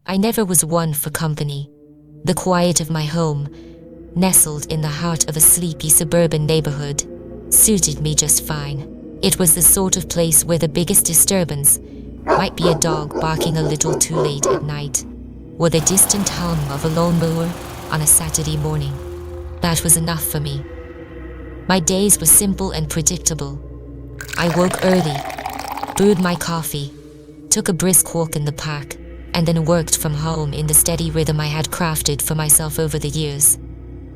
I never was one for company. The quiet of my home, nestled in the heart of a sleepy suburban neighborhood, suited me just fine. It was the sort of place where the biggest disturbance might be a dog barking a little too late at night, or the distant hum of a lawnmower on a Saturday morning. That was enough for me. My days were simple and predictable. I woke early, brewed my coffee, took a brisk walk in the park, and then worked from home in the steady rhythm I had crafted for myself over the years.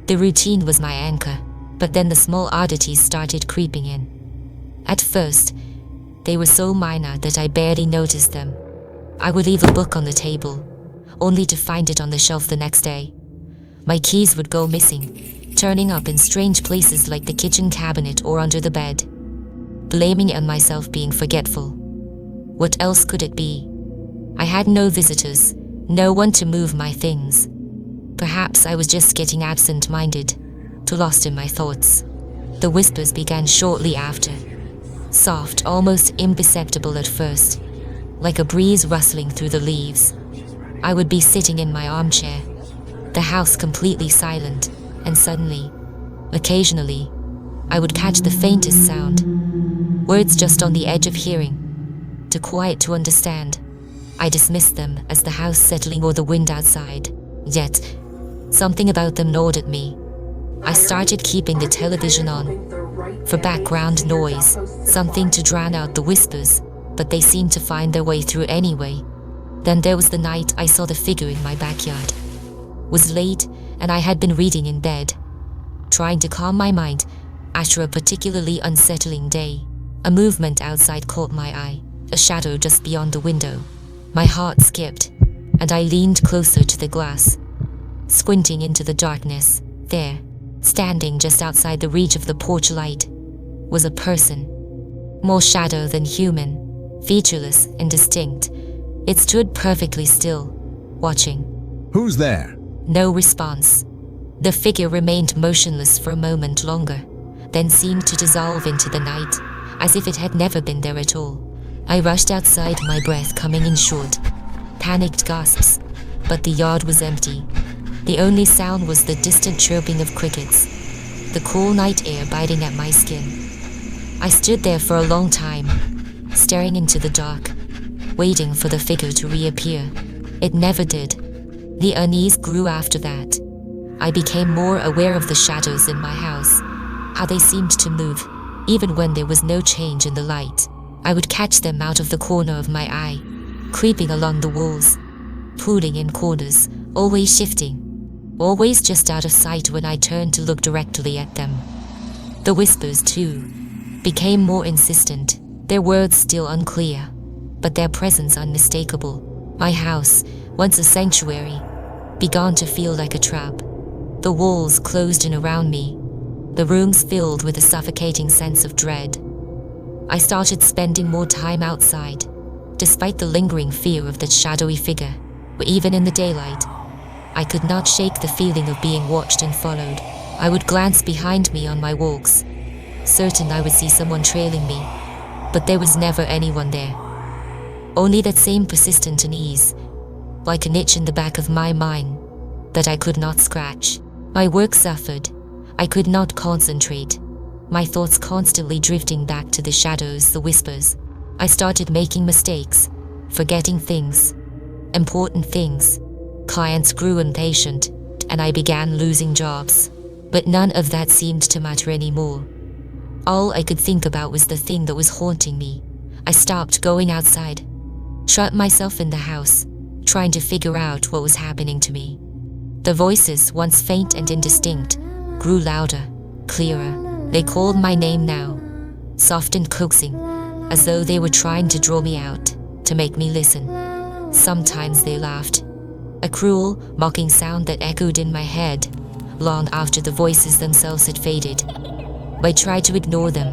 The routine was my anchor, but then the small oddities started creeping in. At first, they were so minor that I barely noticed them. I would leave a book on the table, only to find it on the shelf the next day. My keys would go missing, turning up in strange places like the kitchen cabinet or under the bed. Blaming it on myself being forgetful. What else could it be? I had no visitors, no one to move my things. Perhaps I was just getting absent-minded, too lost in my thoughts. The whispers began shortly after. Soft, almost imperceptible at first, like a breeze rustling through the leaves. I would be sitting in my armchair, the house completely silent, and suddenly, occasionally, I would catch the faintest sound. Words just on the edge of hearing, too quiet to understand. I dismissed them as the house settling or the wind outside. Yet, something about them gnawed at me. I started keeping the television on, for background noise, something to drown out the whispers, but they seemed to find their way through anyway. Then there was the night I saw the figure in my backyard. It was late, and I had been reading in bed, trying to calm my mind after a particularly unsettling day. A movement outside caught my eye, a shadow just beyond the window. My heart skipped, and I leaned closer to the glass, squinting into the darkness. There, standing just outside the reach of the porch light, was a person. More shadow than human, featureless and distinct. It stood perfectly still, watching. Who's there? No response. The figure remained motionless for a moment longer, then seemed to dissolve into the night, as if it had never been there at all. I rushed outside, my breath coming in short, panicked gasps, but the yard was empty. The only sound was the distant chirping of crickets, the cool night air biting at my skin. I stood there for a long time, staring into the dark, waiting for the figure to reappear. It never did. The unease grew after that. I became more aware of the shadows in my house, how they seemed to move, even when there was no change in the light. I would catch them out of the corner of my eye, creeping along the walls, pulling in corners, always shifting, always just out of sight when I turned to look directly at them. The whispers, too, became more insistent, their words still unclear, but their presence unmistakable. My house, once a sanctuary, began to feel like a trap. The walls closed in around me, the rooms filled with a suffocating sense of dread. I started spending more time outside, despite the lingering fear of that shadowy figure. But even in the daylight, I could not shake the feeling of being watched and followed. I would glance behind me on my walks, certain I would see someone trailing me, but there was never anyone there. Only that same persistent unease, like an itch in the back of my mind, that I could not scratch. My work suffered. I could not concentrate, my thoughts constantly drifting back to the shadows, the whispers. I started making mistakes, forgetting things, important things. Clients grew impatient, and I began losing jobs. But none of that seemed to matter anymore. All I could think about was the thing that was haunting me. I stopped going outside, shut myself in the house, trying to figure out what was happening to me. The voices, once faint and indistinct, grew louder, clearer. They called my name now, soft and coaxing, as though they were trying to draw me out, to make me listen. Sometimes they laughed, a cruel, mocking sound that echoed in my head, long after the voices themselves had faded. I tried to ignore them,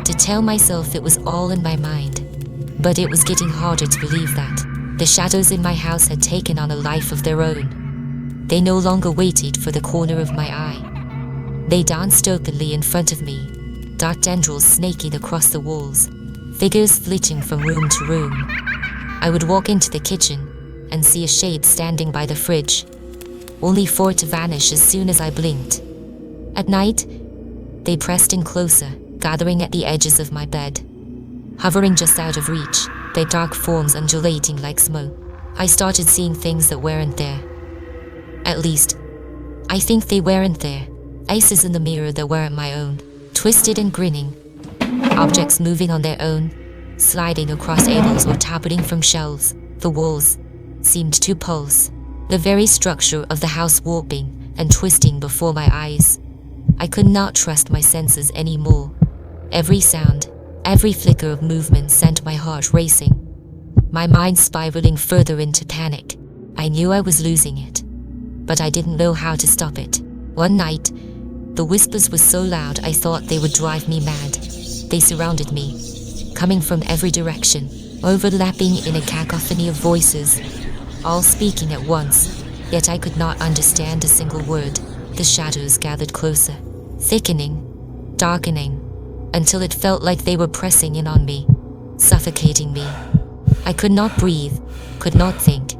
to tell myself it was all in my mind, but it was getting harder to believe that. The shadows in my house had taken on a life of their own. They no longer waited for the corner of my eye. They danced openly in front of me, dark tendrils snaking across the walls, figures flitting from room to room. I would walk into the kitchen, and see a shape standing by the fridge, only for it to vanish as soon as I blinked. At night, they pressed in closer, gathering at the edges of my bed. Hovering just out of reach, their dark forms undulating like smoke. I started seeing things that weren't there. At least, I think they weren't there. Faces in the mirror that weren't my own, twisted and grinning. Objects moving on their own, sliding across tables or tapping from shelves. The walls seemed to pulse, the very structure of the house warping and twisting before my eyes. I could not trust my senses anymore. Every sound, every flicker of movement sent my heart racing, my mind spiraling further into panic. I knew I was losing it, but I didn't know how to stop it. One night, the whispers were so loud I thought they would drive me mad. They surrounded me, coming from every direction, overlapping in a cacophony of voices, all speaking at once, yet I could not understand a single word. The shadows gathered closer, thickening, darkening, until it felt like they were pressing in on me, suffocating me. I could not breathe, could not think.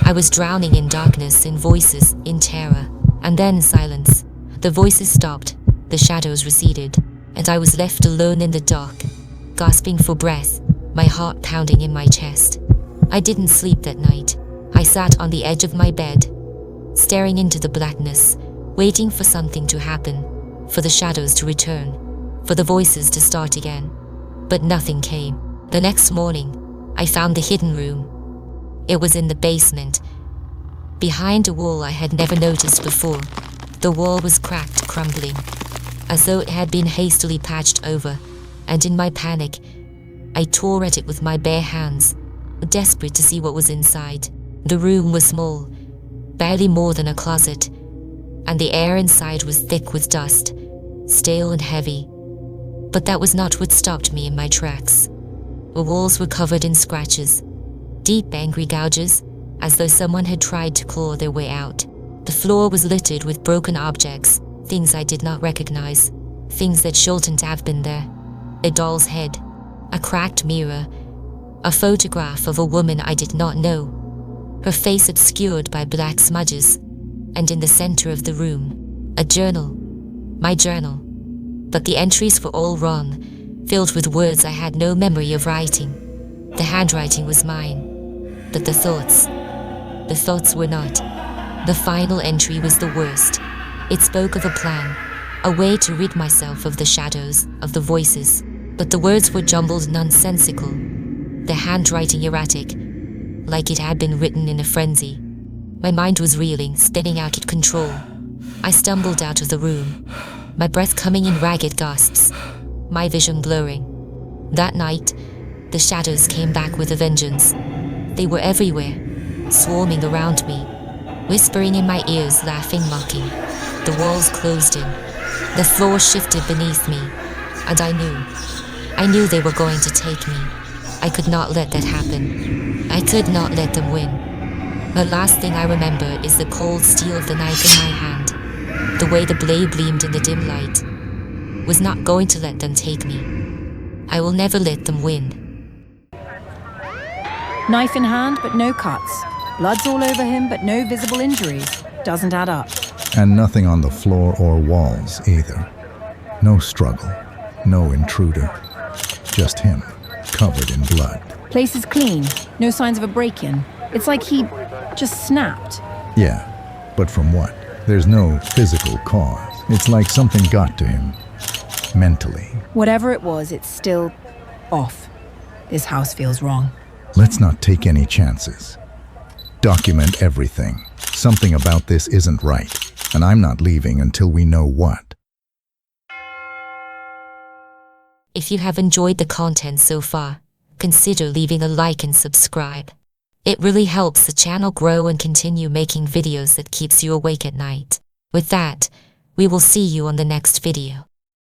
I was drowning in darkness, in voices, in terror, and then silence. The voices stopped, the shadows receded, and I was left alone in the dark, gasping for breath, my heart pounding in my chest. I didn't sleep that night. I sat on the edge of my bed, staring into the blackness, waiting for something to happen, for the shadows to return, for the voices to start again. But nothing came. The next morning, I found the hidden room. It was in the basement, behind a wall I had never noticed before. The wall was cracked, crumbling, as though it had been hastily patched over, and in my panic, I tore at it with my bare hands, desperate to see what was inside. The room was small, barely more than a closet, and the air inside was thick with dust, stale and heavy. But that was not what stopped me in my tracks. The walls were covered in scratches, deep angry gouges, as though someone had tried to claw their way out. The floor was littered with broken objects, things I did not recognize, things that shouldn't have been there. A doll's head, a cracked mirror, a photograph of a woman I did not know, her face obscured by black smudges, and in the center of the room, a journal, my journal. But the entries were all wrong, filled with words I had no memory of writing. The handwriting was mine, but the thoughts were not. The final entry was the worst. It spoke of a plan, a way to rid myself of the shadows, of the voices. But the words were jumbled, nonsensical, the handwriting erratic, like it had been written in a frenzy. My mind was reeling, spinning out of control. I stumbled out of the room, my breath coming in ragged gasps, my vision blurring. That night, the shadows came back with a vengeance. They were everywhere, swarming around me, whispering in my ears, laughing, mocking. The walls closed in. The floor shifted beneath me, and I knew they were going to take me. I could not let that happen. I could not let them win. The last thing I remember is the cold steel of the knife in my hand, the way the blade gleamed in the dim light. Was not going to let them take me. I will never let them win. Knife in hand, but no cuts. Blood's all over him, but no visible injuries. Doesn't add up. And nothing on the floor or walls either. No struggle, no intruder. Just him, covered in blood. Place is clean. No signs of a break-in. It's like he just snapped. Yeah, but from what? There's no physical cause. It's like something got to him. Mentally. Whatever it was, it's still off. This house feels wrong. Let's not take any chances. Document everything. Something about this isn't right, and I'm not leaving until we know what. If you have enjoyed the content so far, consider leaving a like and subscribe. It really helps the channel grow and continue making videos that keeps you awake at night. With that, we will see you on the next video.